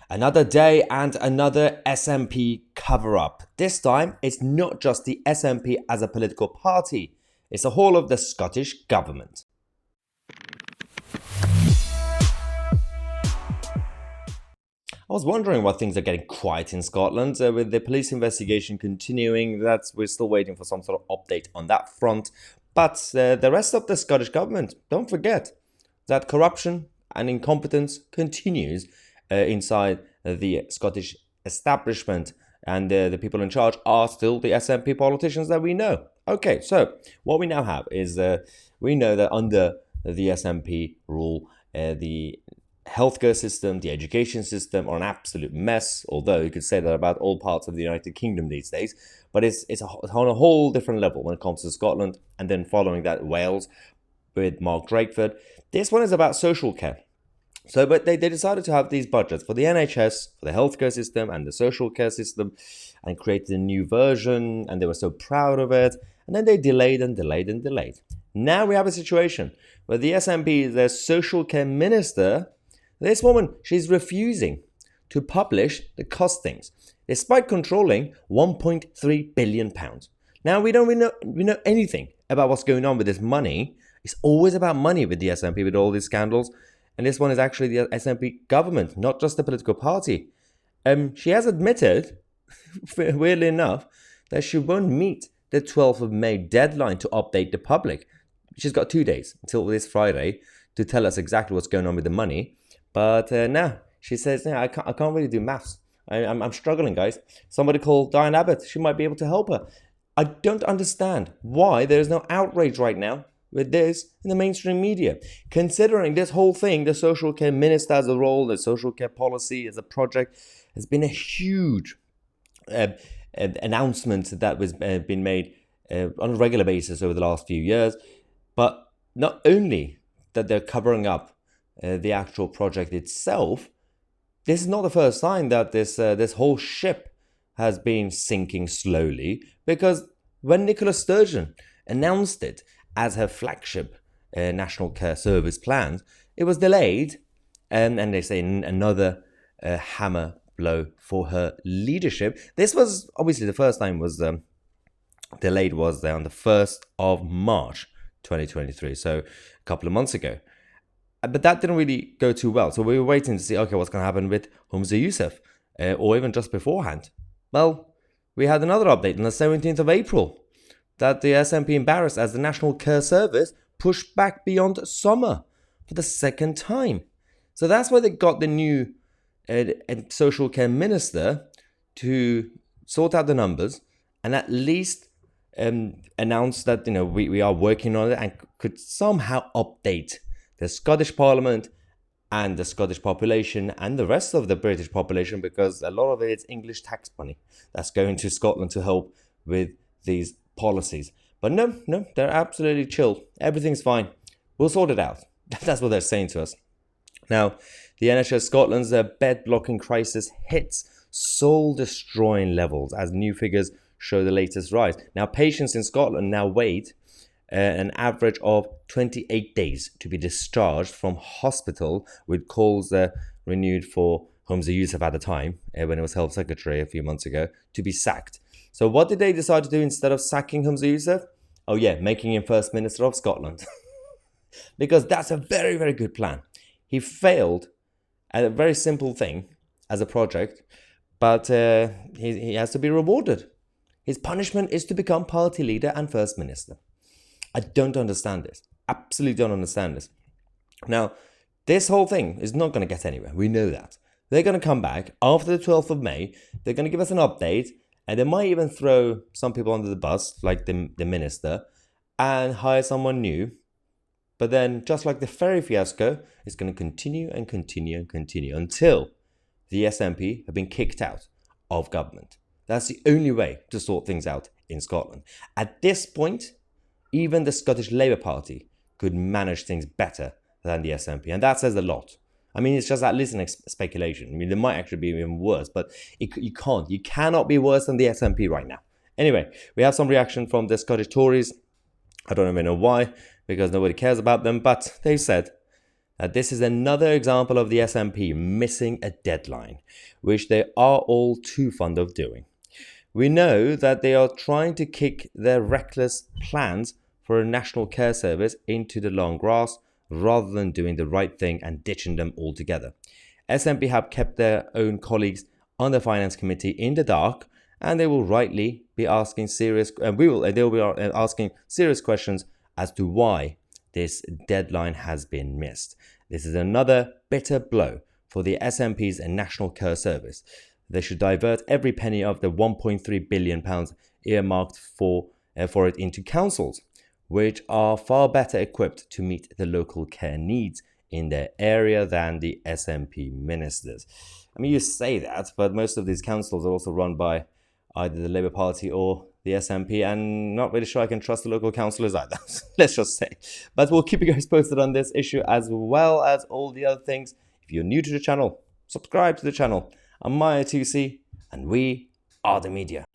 Another day and another SNP cover-up. This time, it's not just the SNP as a political party, it's the whole of the Scottish government. I was wondering why things are getting quiet in Scotland. With the police investigation continuing, we're still waiting for some sort of update on that front. But the rest of the Scottish government, don't forget that corruption and incompetence continues inside the Scottish establishment, and the people in charge are still the SNP politicians that we know. Okay, so what we now have is we know that under the SNP rule, the healthcare system, the education system are an absolute mess, although you could say that about all parts of the United Kingdom these days, but it's on a whole different level when it comes to Scotland, and then following that Wales with Mark Drakeford. This one is about social care. So, but they decided to have these budgets for the NHS, for the healthcare system and the social care system, and created a new version, and they were so proud of it, and then they delayed and delayed and delayed. Now we have a situation where the SNP, their social care minister, this woman, she's refusing to publish the costings, despite controlling £1.3 billion. Now, we know anything about what's going on with this money. It's always about money with the SNP, with all these scandals. And this one is actually the SNP government, not just the political party. She has admitted, weirdly enough, that she won't meet the 12th of May deadline to update the public. She's got 2 days until this Friday to tell us exactly what's going on with the money. But now she says, I can't really do maths. I'm struggling, guys. Somebody call Diane Abbott. She might be able to help her. I don't understand why there is no outrage right now with this in the mainstream media. Considering this whole thing, the social care minister as a role, the social care policy as a project, has been a huge announcement that was been made on a regular basis over the last few years. But not only that they're covering up the actual project itself, this is not the first time that this whole ship has been sinking slowly, because when Nicola Sturgeon announced it as her flagship National Care Service plan, it was delayed, and they say another hammer blow for her leadership. This was obviously the first time was delayed was on the 1st of March 2023, so a couple of months ago. But that didn't really go too well. So we were waiting to see, okay, what's going to happen with Humza Yousaf, or even just beforehand. Well, we had another update on the 17th of April that the SNP embarrassed as the National Care Service pushed back beyond summer for the second time. So that's why they got the new social care minister to sort out the numbers and at least announce that we are working on it and could somehow update the Scottish Parliament and the Scottish population and the rest of the British population, because a lot of it is English tax money that's going to Scotland to help with these policies. But no, they're absolutely chill. Everything's fine. We'll sort it out. That's what they're saying to us. Now, the NHS Scotland's bed-blocking crisis hits soul-destroying levels as new figures show the latest rise. Now, patients in Scotland now wait an average of 28 days to be discharged from hospital, with calls renewed for Humza Yousaf at the time, when it was Health Secretary a few months ago, to be sacked. So what did they decide to do instead of sacking Humza Yousaf? Oh yeah, making him First Minister of Scotland. Because that's a very, very good plan. He failed at a very simple thing as a project, but he has to be rewarded. His punishment is to become party leader and First Minister. I don't understand this. Absolutely don't understand this. Now, this whole thing is not going to get anywhere. We know that. They're going to come back after the 12th of May. They're going to give us an update, and they might even throw some people under the bus, like the minister, and hire someone new. But then, just like the ferry fiasco, it's going to continue and continue and continue until the SNP have been kicked out of government. That's the only way to sort things out in Scotland. At this point, even the Scottish Labour Party could manage things better than the SNP. And that says a lot. I mean, it's just at least an speculation. I mean, there might actually be even worse, but you can't. You cannot be worse than the SNP right now. Anyway, we have some reaction from the Scottish Tories. I don't even know why, because nobody cares about them, but they said This is another example of the SNP missing a deadline, which they are all too fond of doing. We know that they are trying to kick their reckless plans for a national care service into the long grass rather than doing the right thing and ditching them altogether. SNP have kept their own colleagues on the finance committee in the dark, and they will rightly be asking serious questions as to why this deadline has been missed. This is another bitter blow for the SNP's National Care Service. They should divert every penny of the £1.3 billion earmarked for it into councils, which are far better equipped to meet the local care needs in their area than the SNP ministers. I mean, you say that, but most of these councils are also run by either the Labour Party or the SNP, and not really sure I can trust the local councillors either, let's just say. But we'll keep you guys posted on this issue as well as all the other things. If you're new to the channel, subscribe to the channel. I'm Mahyar Tousi, and we are the media.